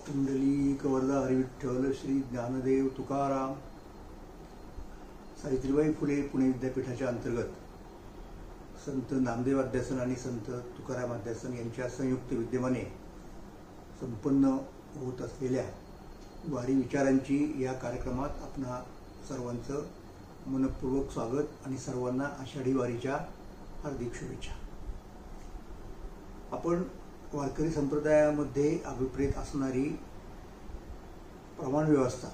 पुंडलिक वरदा हरिविठ्ठल श्री ज्ञानदेव तुकाराम सावित्रीबाई फुले पुणे विद्यापीठाच्या अंतर्गत संत नामदेव अध्यासन आणि संत तुकाराम अध्यासन यांच्या संयुक्त विद्यमाने संपन्न होत असलेल्या वारी विचारांची या कार्यक्रमात आपणा सर्वांचं मनपूर्वक स्वागत आणि सर्वांना आषाढी वारीच्या हार्दिक शुभेच्छा। आपण वारकरी संप्रदायामध्ये अभिप्रेत असणारी प्रमाण व्यवस्था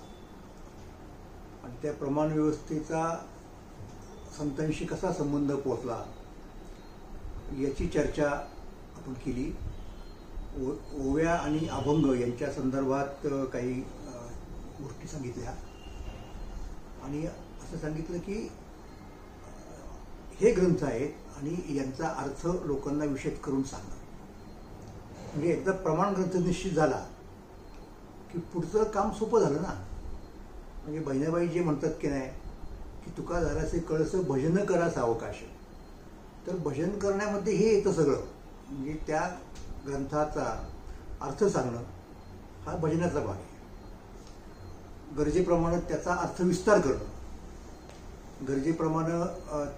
आणि त्या प्रमाण व्यवस्थेचा संतांशी कसा संबंध पोहोचला याची चर्चा आपण केली। ओव्या आणि अभंग यांच्या संदर्भात काही गोष्टी सांगितल्या आणि असं सांगितलं की हे ग्रंथ आहेत आणि यांचा अर्थ लोकांना विशद करून सांगणं, म्हणजे एकदा प्रमाण ग्रंथ निश्चित झाला की पुढचं काम सोपं झालं ना। म्हणजे बहिणाबाई जे म्हणतात की नाही की तुका झाल्याचे कळस भजन करा सावकाश, तर भजन करण्यामध्ये हे येतं सगळं। म्हणजे त्या ग्रंथाचा अर्थ सांगणं हा भजनाचा भाग आहे। गरजेप्रमाणे त्याचा अर्थ विस्तार करणं, गरजेप्रमाणे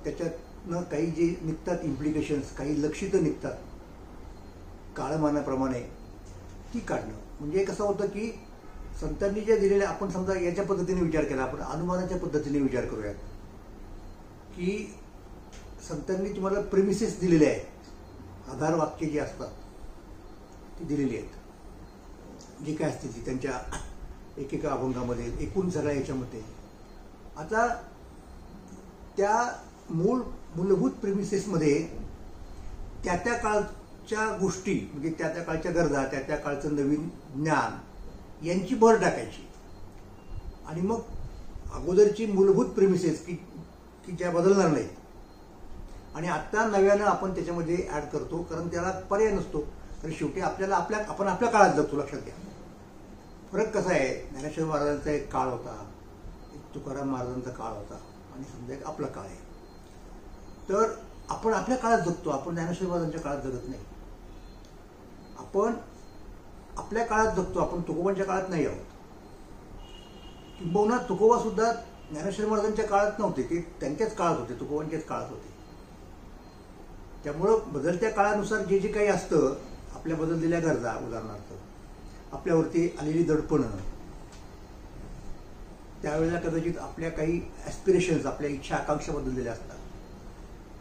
त्याच्यातनं काही जे निघतात इम्प्लिकेशन्स, काही लक्षित निघतात काळमानाप्रमाणे ती काढणं। म्हणजे कसं होतं की संतांनी जे दिलेले, आपण समजा याच्या पद्धतीने विचार केला, आपण अनुमानाच्या पद्धतीने विचार करूयात की संतांनी तुम्हाला प्रेमिसेस दिलेले आहेत, आधार वाक्य जी असतात ती दिलेली आहेत, जी काय असते ती त्यांच्या एकेका अभंगामध्ये एकूण सगळ्या याच्यामध्ये। आता त्या मूलभूत प्रेमिसेसमध्ये त्या त्या काळच्या गोष्टी, म्हणजे त्या त्या काळच्या गरजा, त्या त्या काळचं नवीन ज्ञान यांची भर टाकायची आणि मग अगोदरची मूलभूत प्रेमिसेस की ज्या बदलणार नाही आणि आता नव्यानं आपण त्याच्यामध्ये ॲड करतो, कारण त्याला पर्याय नसतो। तर शेवटी आपल्याला आपण आपल्या काळात जगतो। लक्षात घ्या, फरक कसा आहे, ज्ञानेश्वर महाराजांचा एक काळ होता, एक तुकाराम महाराजांचा काळ होता आणि समजा एक आपला काळ आहे। तर आपण आपल्या काळात जगतो, आपण ज्ञानेश्वर महाराजांच्या काळात जगत नाही। आपण आपल्या काळात जगतो, आपण तुकोबांच्या काळात नाही आहोत। किंबहुना तुकोबा सुद्धा ज्ञानेश्वर महाराजांच्या काळात नव्हते, ते त्यांच्याच काळात होते, तुकोबांच्याच काळात होते। त्यामुळं बदलत्या काळानुसार जे जे काही असतं, आपल्या बदललेल्या गरजा, उदाहरणार्थ आपल्यावरती आलेली दडपणं, त्यावेळेला कदाचित आपल्या काही ॲस्पिरेशन्स, आपल्या इच्छा आकांक्षा बदललेल्या असतात,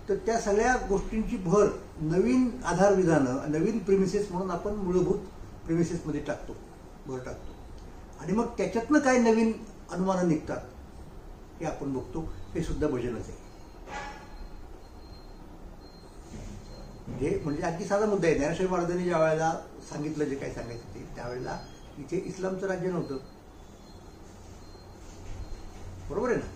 तर त्या सगळ्या गोष्टींची भर नवीन आधारविधानं, नवीन प्रेमिसेस म्हणून आपण मूलभूत प्रेमिसेसमध्ये भर टाकतो आणि मग त्याच्यातनं काय नवीन अनुमानं निघतात हे आपण बघतो। हे सुद्धा भजनच आहे। म्हणजे अगदी साधा मुद्दा आहे। ज्ञानेश्वर महाराजांनी ज्या वेळेला सांगितलं जे काही सांगायचं ते, त्यावेळेला इथे इस्लामचं राज्य नव्हतं, बरोबर आहे ना।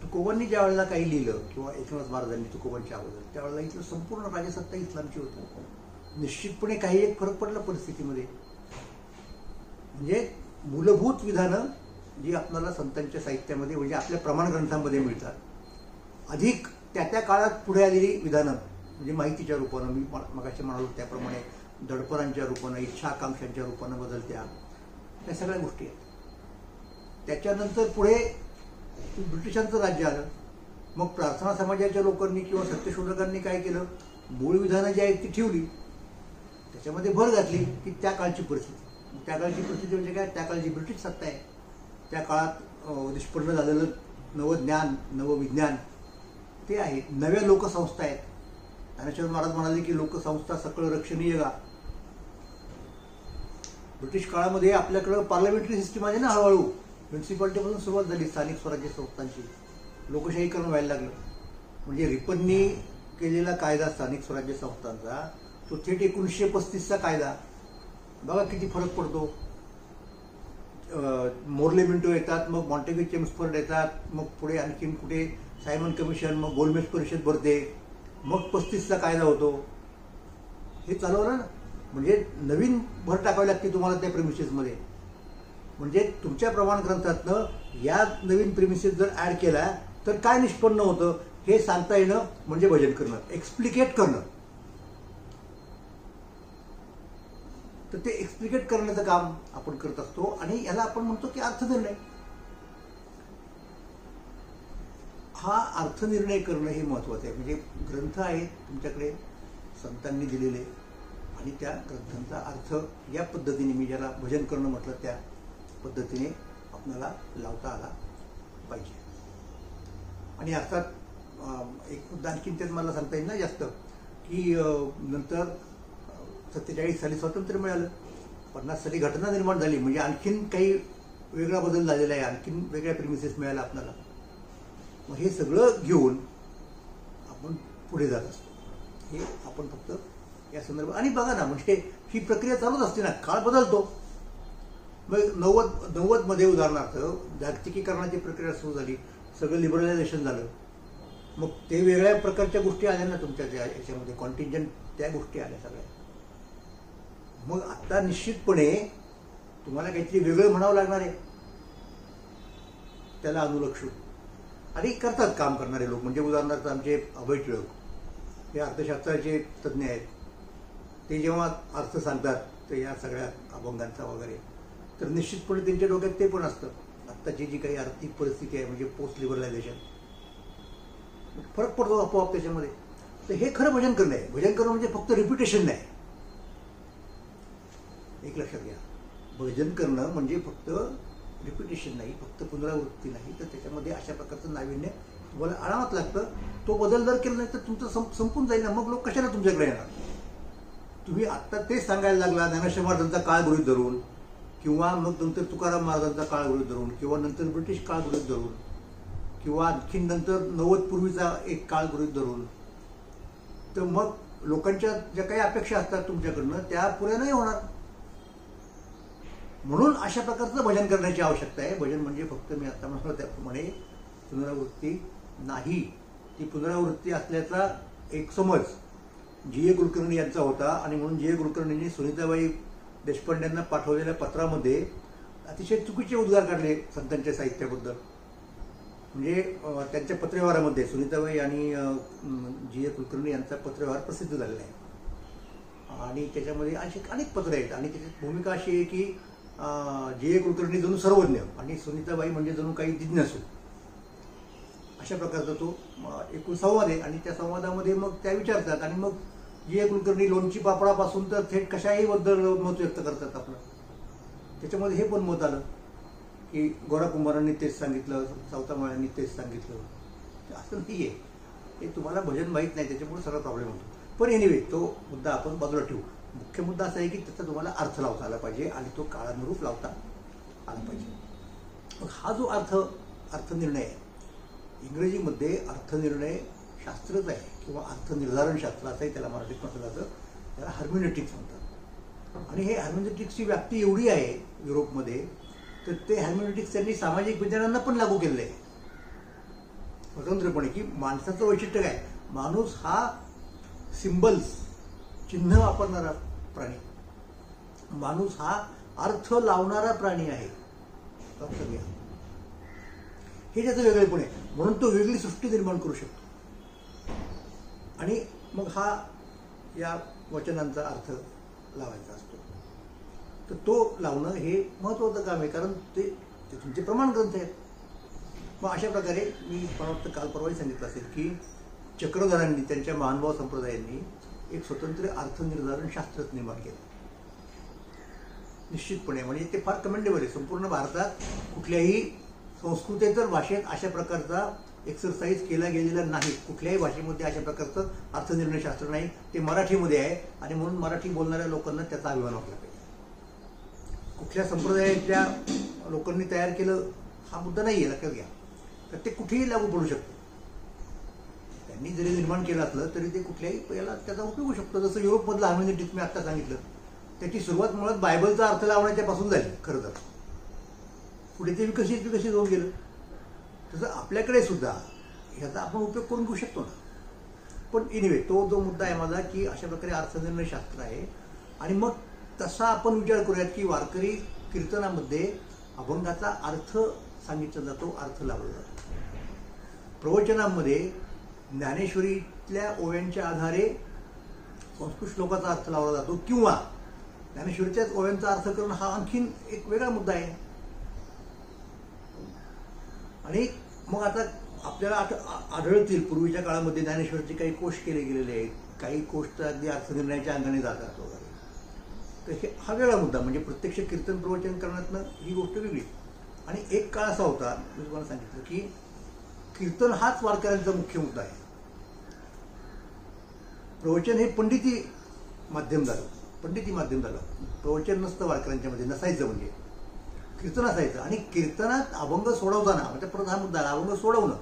तुकोबांनी ज्या वेळेला काही लिहिलं किंवा एकनाथ महाराजांनी तुकोबांच्या अगोदर, त्यावेळेला इथलं संपूर्ण राजसत्ता इस्लामची होती। निश्चितपणे काही एक फरक पडला परिस्थितीमध्ये। म्हणजे मूलभूत विधानं जी आपल्याला संतांच्या साहित्यामध्ये, म्हणजे आपल्या प्रमाण ग्रंथांमध्ये मिळतात, अधिक त्या त्या काळात पुढे आलेली विधानं, म्हणजे माहितीच्या रूपानं, मी मगाशी म्हणालो त्याप्रमाणे दडपणांच्या रूपानं, इच्छा आकांक्षांच्या रूपानं बदलत्या, त्या सगळ्या गोष्टी आहेत। त्याच्यानंतर पुढे ब्रिटिशांचं राज्य आलं। मग प्रार्थना समाजाच्या लोकांनी किंवा सत्यशोधकांनी काय केलं, मूळ विधानं जी आहेत ती ठेवली, त्याच्यामध्ये भर घातली की त्या काळची परिस्थिती। त्या काळची परिस्थिती म्हणजे काय, त्या काळची ब्रिटिश सत्ता आहे, त्या काळात निष्पन्न झालेलं नवज्ञान, नवविज्ञान ते आहे, नव्या लोकसंस्था आहेत। ज्ञानेश्वर महाराज म्हणाले की लोकसंस्था सकळ रक्षणीय गा। ब्रिटिश काळामध्ये आपल्याकडं पार्लमेंटरी सिस्टीम आहे ना, हळूहळू म्युन्सिपाल्टीपासून सुरुवात झाली, स्थानिक स्वराज्य संस्थांची लोकशाहीकरण व्हायला लागलं। म्हणजे रिपननी केलेला कायदा स्थानिक स्वराज्य संस्थांचा, तो थेट 1935चा कायदा, बघा किती फरक पडतो। मोर्ले मिंटो येतात, मग मॉन्टेग्यू चेम्सफोर्ड येतात, मग पुढे आणखीन कुठे सायमन कमिशन, मग गोलमेज परिषद भरते, मग 35चा कायदा होतो। हे चालवलं ना, म्हणजे नवीन भर टाकावी लागते तुम्हाला त्या प्रेमिसेसमध्ये। म्हणजे तुमच्या प्रमाण ग्रंथातनं या नवीन प्रेमिसेस जर ॲड केला तर काय निष्पन्न होतं हे सांगता येणं म्हणजे भजन करणं, एक्सप्लिकेट करणं। तर ते एक्सप्लिकेट करण्याचं काम आपण करत असतो आणि याला आपण म्हणतो की अर्थनिर्णय. हा अर्थनिर्णय करणं हे महत्वाचं आहे. म्हणजे ग्रंथ आहेत तुमच्याकडे संतांनी दिलेले आणि त्या ग्रंथांचा अर्थ या पद्धतीने, मी ज्याला भजन करणं म्हटलं त्या पद्धतीने आपल्याला लावता आला पाहिजे. आणि अर्थात एक मुद्दा आणखीन त्यात मला सांगता येईल ना जास्त, की नंतर 47 साली स्वातंत्र्य मिळालं, 50 साली घटना निर्माण झाली, म्हणजे आणखीन काही वेगळा बदल झालेला आहे, आणखीन वेगळ्या प्रिमिसेस मिळाल्या आपल्याला. मग हे सगळं घेऊन आपण पुढे जात असतो. हे आपण फक्त या संदर्भात. आणि बघा ना, म्हणजे ही प्रक्रिया चालूच असते ना, काळ बदलतो. मग 90 मध्ये उदाहरणार्थ जागतिकीकरणाची प्रक्रिया सुरू झाली, सगळं लिबरलायझेशन झालं. मग ते वेगळ्या प्रकारच्या गोष्टी आल्या ना तुमच्या त्या याच्यामध्ये, कॉन्टिंजंट त्या गोष्टी आल्या सगळ्या. मग आता निश्चितपणे तुम्हाला काहीतरी वेगळं म्हणावं लागणार आहे, त्याला अनुलक्षून. आणि करतात काम करणारे लोक. म्हणजे उदाहरणार्थ आमचे अभय टिळक हे अर्थशास्त्राचे तज्ज्ञ आहेत. ते जेव्हा अर्थ सांगतात तर या सगळ्या अभंगांचा वगैरे, तर निश्चितपणे त्यांच्या डोक्यात ते पण असतं. आत्ताची जी काही आर्थिक परिस्थिती आहे, म्हणजे पोस्ट लिबरलायझेशन, फरक पडतो आपोआप त्याच्यामध्ये. तर हे खरं भजन करणं आहे. भजन करणं म्हणजे फक्त रिपिटेशन नाही. एक लक्षात घ्या, भजन करणं म्हणजे फक्त रिपिटेशन नाही, फक्त पुनरावृत्ती नाही, तर त्याच्यामध्ये अशा प्रकारचं नाविन्य तुम्हाला आणावंच लागतं. तो बदल जर केला नाही तर तुमचं संपून जाईल ना. मग लोक कशाला तुमच्याकडे येणार? तुम्ही आत्ता तेच सांगायला लागला ज्ञानेश्वर महाराजांचा काळ गृहीत धरून, किंवा मग नंतर तुकाराम महाराजांचा काळ गृहीत धरून, किंवा नंतर ब्रिटिश काळ गृहीत धरून, किंवा आणखीन नंतर 90 पूर्वीचा एक काळ गृहीत धरून, तर मग लोकांच्या ज्या काही अपेक्षा असतात तुमच्याकडनं त्या पुऱ्या नाही होणार. म्हणून अशा प्रकारचं भजन करण्याची आवश्यकता आहे. भजन म्हणजे फक्त मी आता म्हटलं त्याप्रमाणे पुनरावृत्ती नाही. ती पुनरावृत्ती असल्याचा एक समज जी ए कुलकर्णी यांचा होता. आणि म्हणून जी ए कुलकर्णींनी सुनीताबाई देशपांडेंना पाठवलेल्या पत्रामध्ये अतिशय चुकीचे उद्गार काढले संतांच्या साहित्याबद्दल. म्हणजे त्यांच्या पत्रव्यवहारामध्ये सुनीताबाई आणि जी ए कुलकर्णी यांचा पत्रव्यवहार प्रसिद्ध झालेला आहे. आणि त्याच्यामध्ये अशी अनेक पत्र आहेत. आणि त्याची भूमिका अशी आहे की जी ए कुलकर्णी जणू सर्वज्ञ आणि सुनीताबाई म्हणजे जणू काही जिज्ञासू, अशा प्रकारचा तो एकूण संवाद आहे. आणि त्या संवादामध्ये मग त्या विचारतात, आणि मग जी ए कुलकर्णी लोणची पापडापासून तर थेट कशाही बद्दल मत व्यक्त करतात आपलं. त्याच्यामध्ये हे पण मत आलं की गोरा कुंभारांनी तेच सांगितलं, सावतामाळ्यांनी तेच सांगितलं. असं नाही आहे. हे तुम्हाला भजन माहीत नाही, त्याच्यामुळे सगळा प्रॉब्लेम होतो. पण एनिवे तो मुद्दा आपण बाजूला ठेवू. मुख्य मुद्दा असा आहे की त्याचा तुम्हाला अर्थ लावता आला पाहिजे आणि तो काळानुरूप लावता आला पाहिजे. मग हा जो अर्थनिर्णय आहे, इंग्रजीमध्ये अर्थनिर्णय शास्त्रच आहे, किंवा अर्थनिर्धारण शास्त्र असंही त्याला मराठीत म्हटलं जातं. त्याला हर्मेनेटिक्स म्हणतात. आणि हे हर्मेनेटिक्सची व्याप्ती एवढी आहे युरोपमध्ये, तर ते हर्मेनेटिक्स त्यांनी सामाजिक विज्ञानांना पण लागू केलेलं आहे स्वतंत्रपणे. की माणसाचं वैशिष्ट्य काय? माणूस हा सिम्बल्स, चिन्ह वापरणारा प्राणी, माणूस हा अर्थ लावणारा प्राणी आहे. लक्षात घ्या, हे त्याचं वेगळेपण आहे. म्हणून तो वेगळी सृष्टी निर्माण करू शकतो. आणि मग हा या वचनांचा अर्थ लावायचा असतो. तर तो लावणं हे महत्त्वाचं काम आहे, कारण ते तुमचे प्रमाण ग्रंथ आहेत. मग अशा प्रकारे मी मला वाटतं काल परवाही सांगितलं असेल की चक्रधरांनी, त्यांच्या महानुभाव संप्रदायांनी एक स्वतंत्र अर्थनिर्धारण शास्त्रच निर्माण केलं. निश्चितपणे म्हणजे ते फार कमेंडेबल आहे. संपूर्ण भारतात कुठल्याही संस्कृतेतर भाषेत अशा प्रकारचा एक्सरसाइज केला गेलेला नाही. कुठल्याही भाषेमध्ये अशा प्रकारचं अर्थनिर्णय शास्त्र नाही. ते मराठीमध्ये आहे. आणि म्हणून मराठी बोलणाऱ्या लोकांना त्याचा अभिमान वाटला पाहिजे. कुठल्या संप्रदायाच्या लोकांनी तयार केलं हा मुद्दा नाही आहे, लक्षात घ्या. तर ते कुठेही लागू पडू शकतं. त्यांनी जरी निर्माण केलं असलं तरी ते कुठल्याही याला त्याचा उपयोग होऊ शकतो. जसं युरोपमधलं हर्मेनेटिक्स मी आत्ता सांगितलं, त्याची सुरुवात मुळात बायबलचा अर्थ लावण्याच्यापासून झाली खरं तर. पुढे ते विकसित होऊन गेलं. तसं आपल्याकडे सुद्धा ह्याचा आपण उपयोग करून घेऊ शकतो ना. पण एनिवे तो जो मुद्दा आहे माझा की अशा प्रकारे अर्थनिर्णय शास्त्र आहे. आणि मग तसा आपण विचार करूयात की वारकरी कीर्तनामध्ये अभंगाचा अर्थ सांगितला जातो, अर्थ लावला जातो. प्रवचनामध्ये ज्ञानेश्वरीतल्या ओव्यांच्या आधारे संस्कृत श्लोकाचा अर्थ लावला जातो, किंवा ज्ञानेश्वरीच्याच ओव्यांचा अर्थ करणं हा आणखीन एक वेगळा मुद्दा आहे. आणि मग आता आपल्याला आढळतील पूर्वीच्या काळामध्ये ज्ञानेश्वरीचे काही कोश केले गेलेले आहेत, काही कोश तर अगदी अर्थनिर्णयाच्या अंगाने जातात वगैरे. तर हा वेगळा मुद्दा, म्हणजे प्रत्यक्ष कीर्तन प्रवचन करण्यातनं ही गोष्ट वेगळी. आणि एक काळ असा होता, मी तुम्हाला सांगितलं की कीर्तन हाच वारकऱ्यांचा मुख्य मुद्दा आहे. प्रवचन हे पंडिती माध्यम झालं, प्रवचन नसतं वारकऱ्यांच्या मध्ये, नसायचं. म्हणजे कीर्तन असायचं. आणि कीर्तनात अभंग सोडवताना, म्हणजे परत हा मुद्दा, अभंग सोडवणं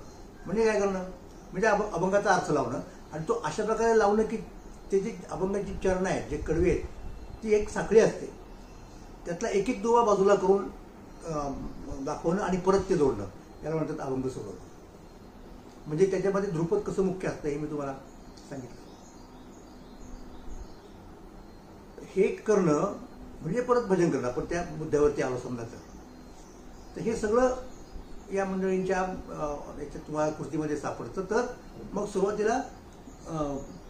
म्हणजे काय करणं, म्हणजे अभंगाचा अर्थ लावणं. आणि तो अशा प्रकारे लावणं की ते जे अभंगाची चरणं आहेत, जे कडवे आहेत, ती एक साखळी असते, त्यातला एक एक दुवा बाजूला करून दाखवणं आणि परत ते जोडणं, याला म्हणतात अभंग सोडवणं. म्हणजे त्याच्यामध्ये ध्रुपद कसं मुख्य असतं हे मी तुम्हाला सांगितलं. हे करणं म्हणजे परत भजन करणं. आपण त्या मुद्द्यावरती आलो समजायचं. तर हे सगळं या मंडळींच्या याच्यात तुम्हाला कृतीमध्ये सापडतं. तर मग सुरुवातीला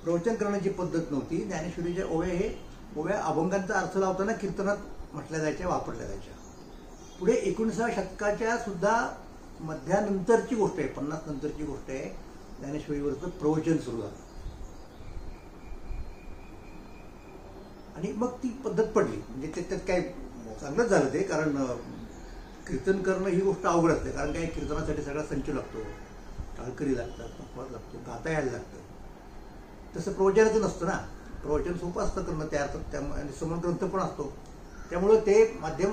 प्रवचन करण्याची पद्धत नव्हती. ज्ञानेश्वरीच्या ओव्या अभंगांचा अर्थ लावताना कीर्तनात म्हटल्या जायच्या, वापरल्या जायच्या. पुढे 19व्या शतकाच्या सुद्धा मध्यानंतरची गोष्ट आहे, 50 नंतरची गोष्ट आहे, ज्ञानेश्वरीवरचं प्रवचन सुरू झालं. आणि मग ती पद्धत पडली. म्हणजे त्याच्यात काय चांगलंच झालं ते, कारण कीर्तन करणं ही गोष्ट अवघड असते. कारण काय, कीर्तनासाठी सगळा संच लागतो, टाळकरी लागतात, अपवाद लागतो, गाता यायला लागतं. तसं प्रवचनाचं नसतं ना. प्रवचन सोपं असतं करणं, त्या समोर ग्रंथ पण असतो. त्यामुळं ते माध्यम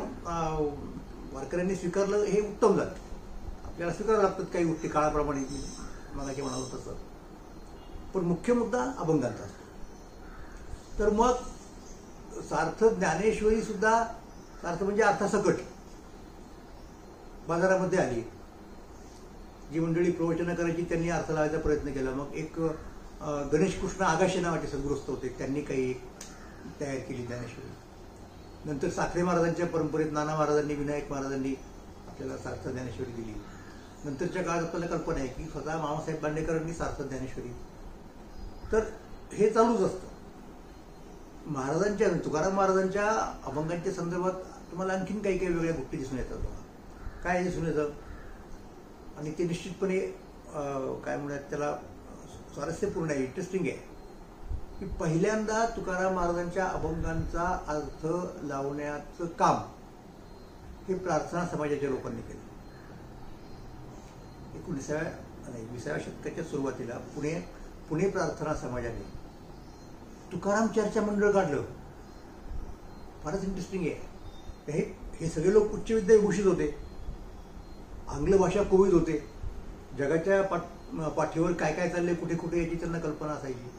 वारकऱ्यांनी स्वीकारलं हे उत्तम झालं. आपल्याला स्वीकारावं लागतात काही गोष्टी काळाप्रमाणे, मगाशी म्हणालो तसं. पण मुख्य मुद्दा अभंगांचा असतो. तर मग सार्थ ज्ञानेश्वरी सुद्धा, सार्थ म्हणजे अर्थसकट, बाजारामध्ये आली. जी मंडळी प्रवचन करायची त्यांनी अर्थ लावायचा प्रयत्न केला. मग एक गणेश कृष्ण आगाशे नावाचे सद्गृहस्थ होते, त्यांनी काही तयार केली ज्ञानेश्वरी. नंतर साखरे महाराजांच्या परंपरेत नाना महाराजांनी, विनायक महाराजांनी आपल्याला सार्थ ज्ञानेश्वरी दिली. नंतरच्या काळात आपल्याला कल्पना आहे की स्वतः मामासाहेब बांडेकरांनी सार्थ ज्ञानेश्वरी. तर हे चालूच असतं. महाराजांच्या, तुकाराम महाराजांच्या अभंगांच्या संदर्भात तुम्हाला आणखीन काही काही वेगळ्या गोष्टी दिसून येतात बघा. काय दिसून येतं, आणि ते निश्चितपणे काय म्हणतात त्याला, स्वारस्यपूर्ण आहे, इंटरेस्टिंग आहे, की पहिल्यांदा तुकाराम महाराजांच्या अभंगांचा अर्थ लावण्याचं काम हे प्रार्थना समाजाच्या लोकांनी केलं. 20व्या शतकाच्या सुरुवातीला पुणे प्रार्थना समाजाने तुकाराम चर्चा मंडळ काढलं. फारच इंटरेस्टिंग आहे. हे सगळे लोक उच्च विद्याविभूषित होते, आंग्ल भाषा कोविद होते, जगाच्या पाठीवर काय काय चाललंय, कुठे कुठे याची त्यांना कल्पना असायची.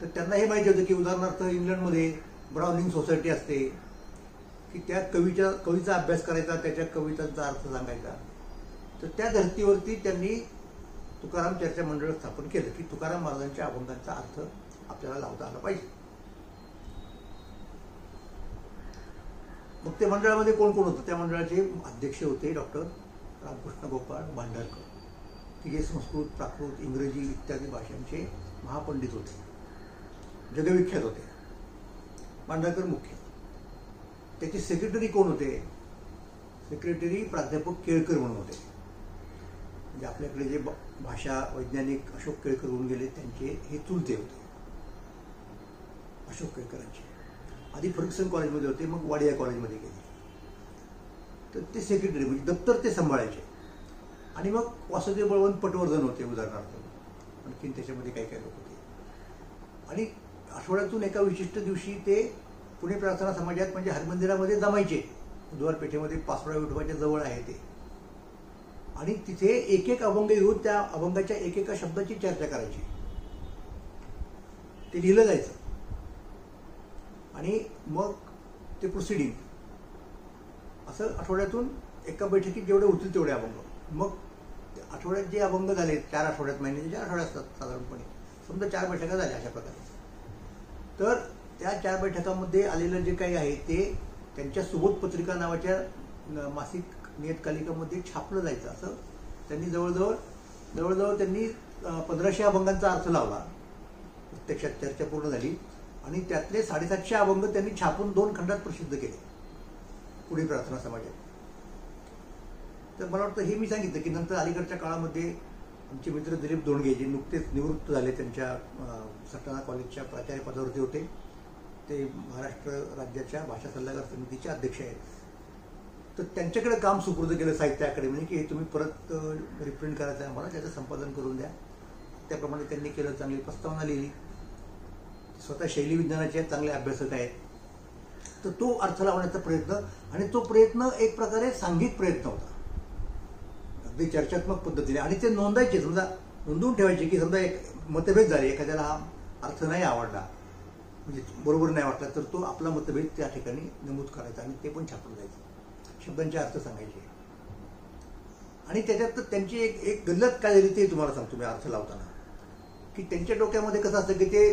तर त्यांना हे माहिती होतं की उदाहरणार्थ इंग्लंडमध्ये ब्राउनिंग सोसायटी असते, की त्या कवीचा अभ्यास करायचा, त्याच्या कवितांचा अर्थ सांगायचा. तर त्या धर्तीवरती त्यांनी तुकाराम चर्चा मंडळ स्थापन केलं की तुकाराम महाराजांच्या अभंगांचा अर्थ आपल्याला लावता आला पाहिजे. मग त्या मंडळामध्ये कोण कोण होतं, त्या मंडळाचे अध्यक्ष होते डॉक्टर रामकृष्ण गोपाळ भांडारकर, की जे संस्कृत, प्राकृत, इंग्रजी इत्यादी भाषांचे महापंडित होते, जगविख्यात होते. भांडारकर मुख्य. त्याचे सेक्रेटरी कोण होते, सेक्रेटरी प्राध्यापक केळकर म्हणून होते. म्हणजे आपल्याकडे जे भाषा वैज्ञानिक अशोक केळकर होऊन गेले, त्यांचे हे चुलते होते अशोक केळकरांचे. आधी फर्ग्युसन कॉलेजमध्ये होते, मग वाडिया कॉलेजमध्ये गेले. तर ते सेक्रेटरी म्हणजे दप्तर ते सांभाळायचे. आणि मग वासुदेव बळवंत पटवर्धन होते उदाहरणार्थ, आणखीन त्याच्यामध्ये काही काही लोक होते. आणि आठवड्यातून एका विशिष्ट दिवशी ते पुणे प्रार्थना समाजात म्हणजे हरमंदिरामध्ये जमायचे. बुधवार पेठेमध्ये पाचोळा विठोबाच्या जवळ आहे ते. आणि तिथे एक एक अभंग घेऊन त्या अभंगाच्या एकेका शब्दाची चर्चा करायची. ते लिहिलं जायचं. आणि मग ते प्रोसिडिंग असं आठवड्यातून एका बैठकीत जेवढे होतील तेवढे अभंग. मग आठवड्यात जे अभंग झाले, 4 आठवड्यात, महिन्याचे 4 आठवड्यात असतात साधारणपणे, समजा 4 बैठका झाल्या अशा प्रकारे. तर त्या 4 बैठकांमध्ये आलेलं जे काही आहे ते त्यांच्या सुबोध पत्रिका नावाच्या मासिक नियतकालिकामध्ये छापलं जायचं. असं त्यांनी जवळजवळ त्यांनी 1500 अभंगांचा अर्थ लावला. प्रत्यक्षात चर्चा पूर्ण झाली आणि त्यातले 750 अभंग त्यांनी छापून 2 खंडात प्रसिद्ध केले पुढे प्रार्थना समाजात. तर मला वाटतं हे मी सांगितलं की नंतर अलीकडच्या काळामध्ये आमचे मित्र दिलीप दोंडगे जे नुकतेच निवृत्त झाले, त्यांच्या सटाणा कॉलेजच्या प्राचार्य पदावरती होते, ते महाराष्ट्र राज्याच्या भाषा सल्लागार समितीचे अध्यक्ष आहेत. तर त्यांच्याकडे काम सुपूर्द केलं साहित्य अकादमीने की हे तुम्ही परत रिप्रिंट करायचं आहे आम्हाला, त्याचं संपादन करून द्या. त्याप्रमाणे त्यांनी केलं, चांगली प्रस्तावना लिहिली. स्वतः शैली विज्ञानाचे चांगले अभ्यासक आहेत. तर तो अर्थ लावण्याचा प्रयत्न, आणि तो प्रयत्न एक प्रकारे सांघिक प्रयत्न होता, अगदी चर्चात्मक पद्धतीने. आणि ते नोंदायचे, समजा नोंदवून ठेवायचे की समजा एक मतभेद झाले, एखाद्याला हा अर्थ नाही आवडला, म्हणजे बरोबर नाही वाटला, तर तो आपला मतभेद त्या ठिकाणी नमूद करायचा आणि ते पण छापून जायचं, शब्दांचे अर्थ सांगायचे. आणि त्याच्यात त्यांची एक गल्लत काय झाली ते तुम्हाला सांगतो मी अर्थ लावताना, की त्यांच्या डोक्यामध्ये कसं असतं की ते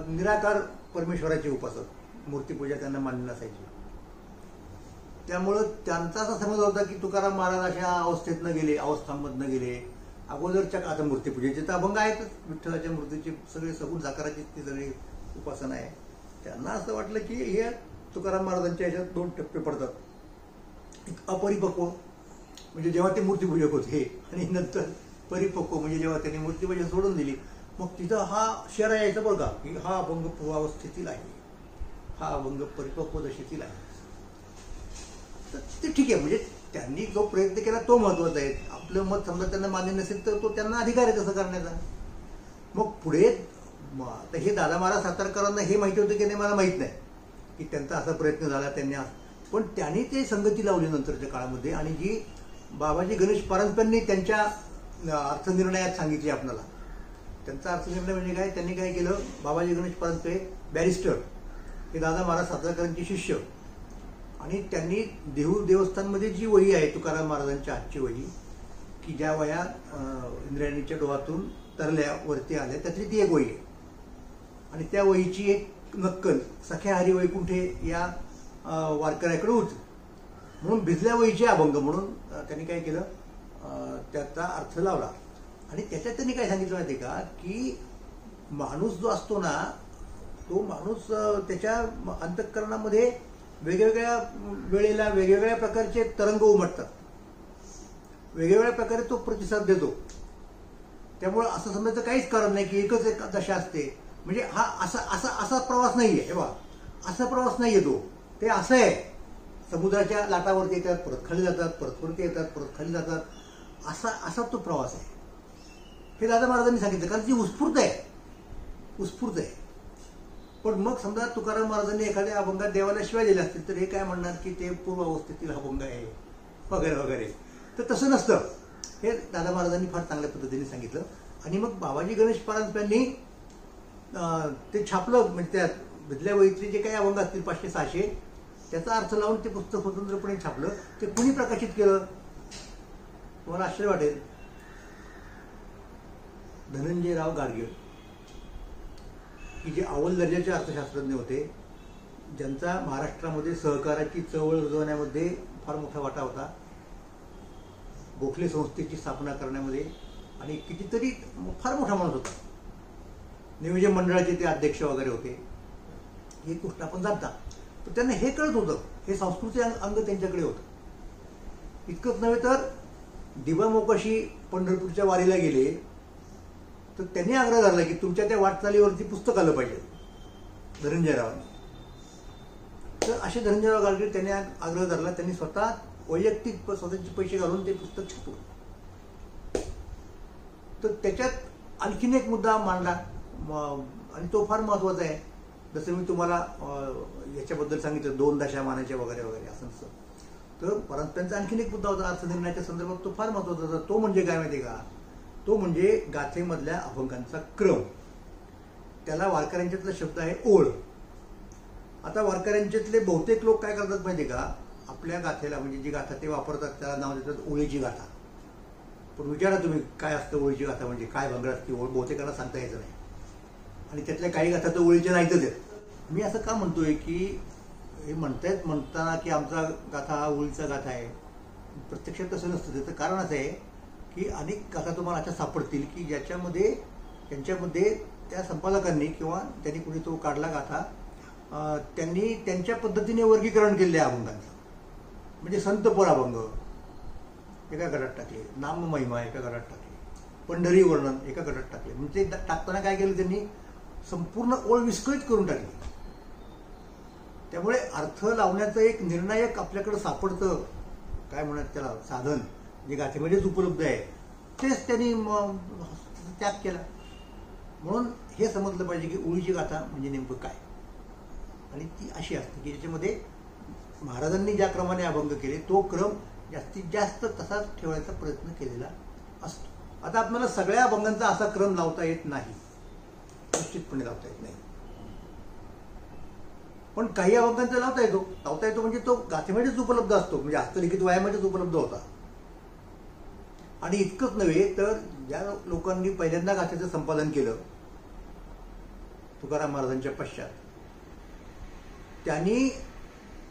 निराकार परमेश्वराचे उपासक, मूर्तीपूजा त्यांना मान्य नसायची. त्यामुळं त्यांचा असा समज होता की तुकाराम महाराज अशा अवस्थेतनं गेले, अवस्थांमधनं गेले. अगोदरच्या आता मूर्तीपूजेचे तर अभंग आहेतच, विठ्ठलाच्या मूर्तीचे सगळे सगुण साकाराची ती सगळी उपासना आहे. त्यांना असं वाटलं की हे तुकाराम महाराजांच्या ह्याच्यात 2 टप्पे पडतात. एक अपरिपक्व म्हणजे जेव्हा ते मूर्तीपूजक होते, आणि नंतर परिपक्व म्हणजे जेव्हा त्यांनी मूर्तीपूजा सोडून दिली, मग तिथं हा शेरा यायचा बघा की हा अभंग पूर्वावस्थेतील आहे, हा अभंग परिपक्व दशेतील आहे. तर ते ठीक आहे, म्हणजे त्यांनी जो प्रयत्न केला तो महत्वाचा आहे. आपलं मत समजा त्यांना मान्य नसेल तर तो त्यांना अधिकार आहे तसं करण्याचा. मग पुढे आता हे दादा महाराज सातारकरांना हे माहिती होतं की नाही मला माहीत नाही की त्यांचा असा प्रयत्न झाला, त्यांनी पण त्यांनी ते संगती लावली नंतरच्या काळामध्ये. आणि जी बाबाजी गणेश परांजपेंनी त्यांच्या अर्थनिर्णयात सांगितली आपल्याला, त्यांचा अर्थनिर्णय म्हणजे काय, त्यांनी काय केलं, बाबाजी गणेश परांजपे बॅरिस्टर, हे दादा महाराज सातारकरांचे शिष्य, आणि त्यांनी देहू देवस्थानमध्ये जी वही आहे तुकाराम महाराजांच्या हातची वही, की ज्या वया इंद्रायणीच्या डोहातून तरल्या वरती आल्या, त्यातली ती एक वही आहे. आणि त्या वहीची एक नक्कल सख्या हरी वैकुंठे या वारकऱ्याकडे होती, म्हणून भिजल्या वहीचे अभंग म्हणून त्यांनी काय केलं, त्याचा अर्थ लावला. आणि त्याच्यात त्यांनी काय सांगितलं माहिती का, की माणूस जो असतो ना, तो माणूस त्याच्या अंतःकरणामध्ये वेगवेगळ्या वेळेला वेगवेगळ्या प्रकारचे तरंग उमटतात, वेगवेगळ्या प्रकारे तो प्रतिसाद देतो. त्यामुळे असं समजायचं काहीच कारण नाही की एकच एक दशा असते, म्हणजे हा असा असा असा प्रवास नाहीये. हे बघा, असा प्रवास नाहीये तो, ते असं आहे, समुद्राच्या लाटावरती येतात, परत खाली जातात, परत वरती येतात, परत खाली जातात, असा तो प्रवास आहे. हे दादा महाराजांनी सांगितलं, कारण ती उत्स्फूर्त आहे, उत्स्फूर्त आहे. पण मग समजा तुकाराम महाराजांनी एखाद्या अभंगात देवाला शिवाय दिल्या असतील तर हे काय म्हणणार की ते पूर्वावस्थेतील अभंग आहे वगैरे वगैरे. तर तसं नसतं, हे दादा महाराजांनी फार चांगल्या पद्धतीने सांगितलं. आणि मग बाबाजी गणेश परांजपेंनी ते छापलं, म्हणजे त्या भिजल्या वहीतले जे काही अभंग असतील 500-600, त्याचा अर्थ लावून ते पुस्तक स्वतंत्रपणे छापलं. ते कुणी प्रकाशित केलं, तुम्हाला आश्चर्य वाटेल, धनंजयराव गाडगीळ, की जे अव्वल दर्जाचे अर्थशास्त्रज्ञ होते, ज्यांचा महाराष्ट्रामध्ये सहकाराची चळवळ रुजवण्यामध्ये फार मोठा वाटा होता, गोखले संस्थेची स्थापना करण्यामध्ये, आणि कितीतरी फार मोठा माणूस होता, नियोजन मंडळाचे ते अध्यक्ष वगैरे होते. ही गोष्ट आपण जाणता. तर त्यांना हे कळत होतं, हे सांस्कृतिक अंग त्यांच्याकडे होतं. इतकंच नव्हे तर दिवा मोकाशी पंढरपूरच्या वारीला गेले तर त्यांनी आग्रह धरला की तुमच्या त्या वाटचालीवरती पुस्तक आलं पाहिजे धनंजयरावांनी. तर असे धनंजयराव गाडगीळ त्यांनी आग्रह धरला, त्यांनी स्वतः वैयक्तिक स्वतःचे पैसे घालून ते पुस्तक छापलं. तर त्याच्यात आणखीन एक मुद्दा मांडला, आणि तो फार महत्वाचा आहे. जसं मी तुम्हाला याच्याबद्दल सांगितलं 2 दशा मानायच्या वगैरे वगैरे असं नसतं. तर परांजपेंचा आणखीन एक मुद्दा होता अर्थनिर्णयाच्या संदर्भात, तो फार महत्वाचा होता. तो म्हणजे काय माहिती का, तो म्हणजे गाथेमधल्या अभंगांचा क्रम. त्याला वारकऱ्यांच्यातला शब्द आहे ओळ. आता वारकऱ्यांच्यातले बहुतेक लोक काय करतात माहिती का, आपल्या गाथेला म्हणजे जी गाथा ते वापरतात त्याला नाव देतात ओळीची गाथा. पण विचारा तुम्ही काय असतं ओळीची गाथा, म्हणजे काय भंगड असते ओळ, बहुतेकांना सांगता यायचं नाही. आणि त्यातल्या काही गाथा तर ओळीच्या नाहीतच आहेत. मी असं का म्हणतोय की हे म्हणताना की आमचा गाथा हा ओळीचा गाथा आहे, प्रत्यक्षात तसं नसतं. त्याचं कारण असं आहे की अनेक गाथा तुम्हाला अशा सापडतील की ज्याच्यामध्ये त्यांच्यामध्ये त्या संपादकांनी किंवा त्यांनी कुणी तो काढला गाथा, त्यांनी त्यांच्या पद्धतीने वर्गीकरण केले अभंगांचं. म्हणजे संतपर अभंग एका गटात टाकले, नाम महिमा एका गटात टाकले, पंढरी वर्णन एका गटात टाकले. म्हणजे टाकताना काय केलं त्यांनी, संपूर्ण ओळ विस्कळीत करून टाकली. त्यामुळे अर्थ लावण्याचं एक निर्णायक आपल्याकडे सापडतं, काय म्हणत त्याला, साधन जे गाथेमध्येच उपलब्ध आहे, तेच त्यांनी त्याग केला. म्हणून हे समजलं पाहिजे की ओळीची गाथा म्हणजे नेमकं काय. आणि ती अशी असते की ज्याच्यामध्ये महाराजांनी ज्या क्रमाने अभंग केले तो क्रम जास्तीत जास्त तसाच ठेवायचा प्रयत्न केलेला असतो. आता आपल्याला सगळ्या अभंगांचा असा क्रम लावता येत नाही, निश्चितपणे लावता येत नाही. पण काही अभंगांचा लावता येतो म्हणजे तो गाथेमध्येच उपलब्ध असतो, म्हणजे हस्तलिखित वह्यांमध्येच उपलब्ध होता. आणि इतकंच नव्हे तर ज्या लोकांनी पहिल्यांदा गाथेचं संपादन केलं तुकाराम महाराजांच्या पश्चात,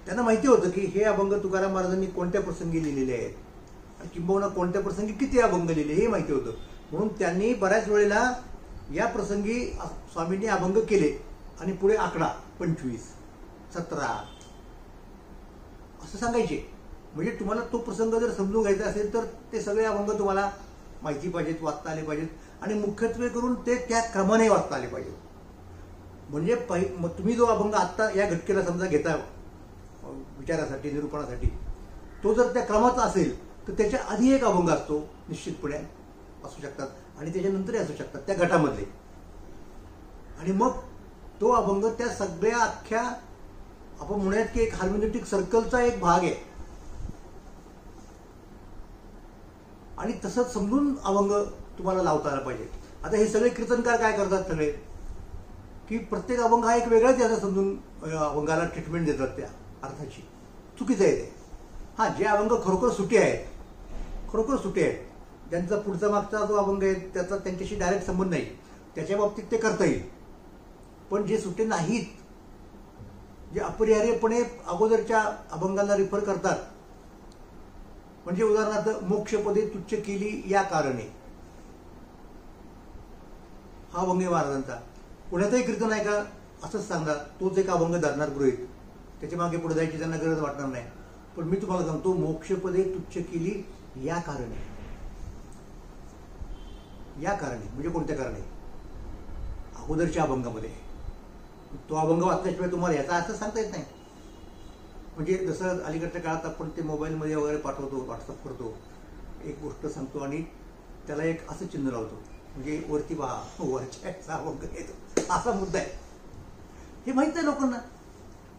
त्यांना माहिती होतं की हे अभंग तुकाराम महाराजांनी कोणत्या प्रसंगी लिहिलेले आहेत आणि किंबहुना कोणत्या प्रसंगी किती अभंग लिहिले हे माहिती होतं. म्हणून त्यांनी बऱ्याच वेळेला या प्रसंगी स्वामींनी अभंग केले आणि पुढे आकडा 25, 17 असं सांगायचे. म्हणजे तुम्हाला तो प्रसंग जर समजून घ्यायचा असेल तर ते सगळे अभंग तुम्हाला माहिती पाहिजेत, वाचता आले पाहिजेत. आणि मुख्यत्वे करून ते त्या क्रमाने वाचता आले पाहिजेत. म्हणजे तुम्ही जो अभंग आत्ता या घटकेला समजा घेता विचारासाठी, निरूपणासाठी, तो जर त्या क्रमाचा असेल तर त्याच्या आधी एक अभंग असतो, निश्चितपणे असू शकतात आणि त्याच्यानंतरही असू शकतात त्या गटामधले. आणि मग तो अभंग त्या सगळ्या अख्ख्या आपण म्हणूयात की एक हार्मोनिटिक सर्कलचा एक भाग आहे. आणि तसंच समजून अभंग तुम्हाला लावता आला पाहिजे. आता हे सगळे कीर्तनकार काय करतात सगळे की प्रत्येक अभंग हा एक वेगळाच याचा समजून अभंगाला ट्रीटमेंट देतात त्या अर्थाची. चुकीचं आहे ते. हां, जे अभंग खरोखर सुटे आहेत, ज्यांचा पुढचा मागचा जो अभंग आहे त्याचा त्यांच्याशी डायरेक्ट संबंध नाही, त्याच्या बाबतीत ते करता येईल. पण जे सुटे नाहीत, जे अपरिहार्यपणे अगोदरच्या अभंगाला रिफर करतात, म्हणजे उदाहरणार्थ मोक्षपदे तुच्छ केली या कारणे, हा अभंग आहे महाराजांचा. पुण्यातही कीर्तन आहे का असंच सांगणार, तोच एक अभंग धरणार गृहीत, त्याच्या मागे पुढे जायची त्यांना गरज वाटणार नाही. पण मी तुम्हाला सांगतो, मोक्षपदे तुच्छ केली या कारणे म्हणजे कोणत्या कारणे, अगोदरच्या अभंगामध्ये. तो अभंग वाचल्याशिवाय तुम्हाला याचा अर्थ सांगता येत नाही. म्हणजे जसं अलीकडच्या काळात आपण ते मोबाईलमध्ये वगैरे पाठवतो, व्हॉट्सअप करतो, एक गोष्ट सांगतो आणि त्याला एक असं चिन्ह लावतो, म्हणजे वरती पहा, वरच्या अभंग येतो, असा मुद्दा आहे. हे माहीत नाही लोकांना.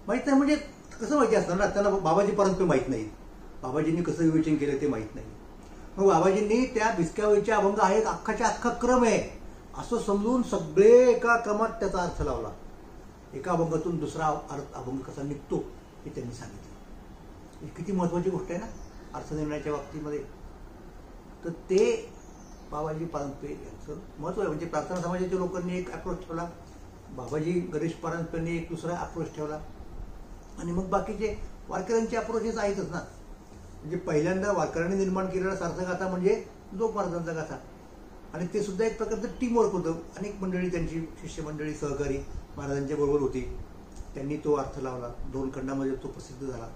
माहीत नाही म्हणजे कसं माहिती असणार ना, त्यांना बाबाजी परंतु माहीत नाही, बाबाजींनी कसं विवेचन केलं ते माहीत नाही. मग बाबाजींनी त्या भिसक्यावरच्या अभंग हा एक अख्खाच्या अख्खा क्रम आहे असं समजून सगळे एका क्रमात त्याचा अर्थ लावला. एका अभंगातून दुसरा अभंग कसा निघतो हे त्यांनी सांगितलं. ही किती महत्वाची गोष्ट आहे ना अर्थनिर्णयाच्या बाबतीमध्ये. तर ते बाबाजी परांजपे यांचं महत्व आहे. म्हणजे प्रार्थना समाजाच्या लोकांनी एक अप्रोच ठेवला, बाबाजी गणेश परांजपेंनी एक दुसरा अप्रोच ठेवला, आणि मग बाकीचे वारकऱ्यांचे अप्रोचेस आहेतच ना. म्हणजे पहिल्यांदा वारकऱ्यांनी निर्माण केलेला सार्थगाथा म्हणजे लोक महाराजांचा गाथा, आणि ते सुद्धा एक प्रकारचं टीमवर्क होतं. अनेक मंडळी, त्यांची शिष्यमंडळी, सहकारी महाराजांच्या बरोबर होती. त्यांनी तो अर्थ लावला, 2 खंडामध्ये तो प्रसिद्ध झाला.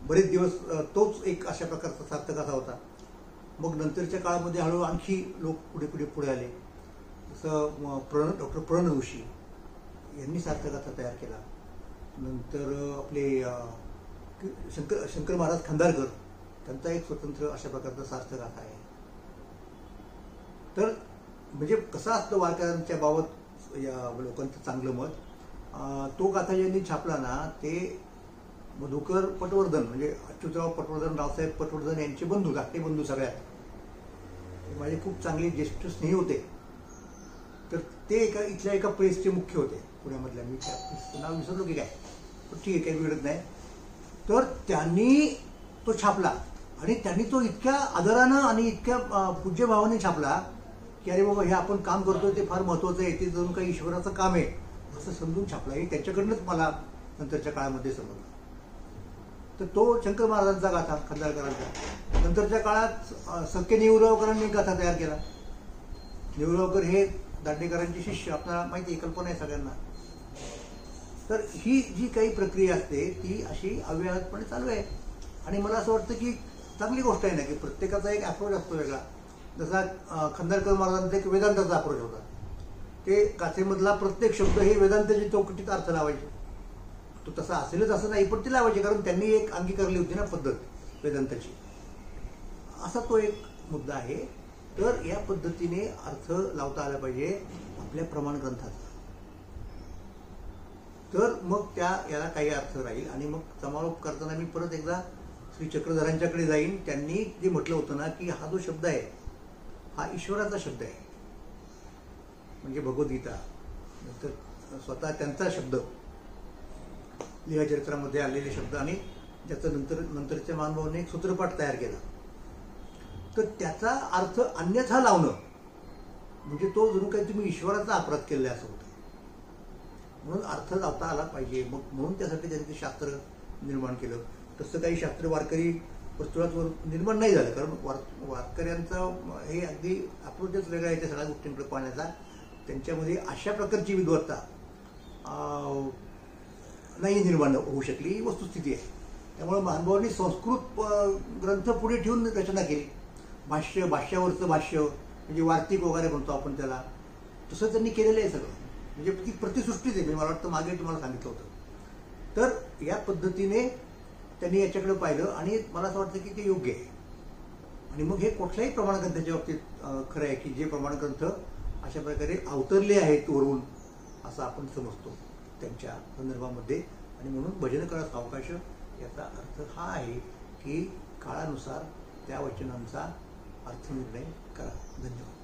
बरेच दिवस तोच एक अशा प्रकारचा सार्थगाथा होता. मग नंतरच्या काळामध्ये हळूहळू आणखी लोक पुढे आले. जसं डॉक्टर प्रण जोशी यांनी सार्थगाथा तयार केला. नंतर आपले शंकर महाराज खंदारकर, त्यांचा एक स्वतंत्र अशा प्रकारचा सार्थगाथा आहे. तर म्हणजे कसं असतं वारकऱ्यांच्या बाबत या लोकांचं चांगलं मत. तो गाथा ज्यांनी छापला ना ते मधुकर पटवर्धन, म्हणजे अच्युतराव पटवर्धन, रावसाहेब पटवर्धन यांचे बंधू, धाकटे बंधू सगळ्यात, माझे खूप चांगले ज्येष्ठ स्नेही होते. तर ते इथल्या एका प्रेसचे मुख्य होते पुण्यामधल्या. मी त्या प्रेसचं नाव विसरलो की काय, पण ठीक आहे, काही मिळत नाही. तर त्यांनी तो छापला आणि त्यांनी तो इतक्या आदरानं आणि इतक्या पूज्यभावाने छापला की अरे बाबा, हे आपण काम करतोय ते फार महत्वाचं आहे, ते जणू काही ईश्वराचं काम आहे असं समजून छापला. हे त्यांच्याकडनंच मला नंतरच्या काळामध्ये समजलं. तर तो शंकर महाराजांचा गाथा खंदारकरांचा. नंतरच्या काळात सख्य नेवरावकरांनी गाथा तयार केला. नेवरावकर हे दांडेकरांचे शिष्य, आपल्याला माहिती आहे, कल्पना आहे सगळ्यांना. तर ही जी काही प्रक्रिया असते ती अशी अव्याहतपणे चालू आहे. आणि मला असं वाटतं की चांगली गोष्ट आहे ना की प्रत्येकाचा एक अप्रोच असतो वेगळा. जसा खंदारकर महाराजांचा एक वेदांताचा अप्रोच होता. ते गाथेमधला प्रत्येक शब्द हे वेदांताच्या चौकटीत अर्थ लावायचे. तो तसा असेलच असं नाही, पण ती लावायचे, कारण त्यांनी एक अंगीकारली होती ना पद्धत वेदांताची. असा तो एक मुद्दा आहे. तर या पद्धतीने अर्थ लावता आला पाहिजे आपल्या प्रमाण ग्रंथाचा. तर मग याला काही अर्थ राहील. आणि मग समारोप करताना मी परत एकदा श्री चक्रधरांच्याकडे जाईन. त्यांनी जे म्हटलं होतं ना की हा जो शब्द आहे हा ईश्वराचा शब्द आहे, म्हणजे भगवद्गीता, नंतर स्वतः त्यांचा शब्द, लीळाचरित्रामध्ये आलेले शब्द, आणि ज्याचं नंतरच्या महानुभावाने एक सूत्रपाठ तयार केला. तर त्याचा अर्थ अन्यथा लावणं म्हणजे तो जणू काही तुम्ही ईश्वराचा अपराध केलेला असं होतं. म्हणून अर्थ लावता आला पाहिजे. मग म्हणून त्यासाठी त्यांनी ते शास्त्र निर्माण केलं. तसं काही शास्त्र वारकरी वर्तुळात निर्माण नाही झालं, कारण वारकऱ्यांचं हे अगदी अप्रोचच वेगळा आहे त्या सगळ्या गोष्टींकडे पाहण्याचा. त्यांच्यामध्ये अशा प्रकारची विद्वत्ता नाही निर्माण होऊ शकली, ही वस्तुस्थिती आहे. त्यामुळे महानुभावांनी संस्कृत ग्रंथ पुढे ठेवून रचना केली. भाष्यावरचं भाष्य म्हणजे वार्तिक वगैरे म्हणतो आपण त्याला, तसं त्यांनी केलेलं आहे सगळं. म्हणजे ती प्रतिसृष्टीच आहे. मला वाटतं मागे तुम्हाला सांगितलं होतं. तर या पद्धतीने त्यांनी याच्याकडे पाहिलं आणि मला असं वाटतं की ते योग्य आहे. आणि मग हे कुठल्याही प्रमाणग्रंथाच्या बाबतीत खरं आहे की जे प्रमाणग्रंथ अशा प्रकारे अवतरले आहेत वरून, असं आपण समजतो त्यांच्या संदर्भामध्ये. आणि म्हणून भजन करा सावकाश याचा अर्थ हा आहे की काळानुसार त्या वचनांचा अर्थनिर्णय करा. धन्यवाद.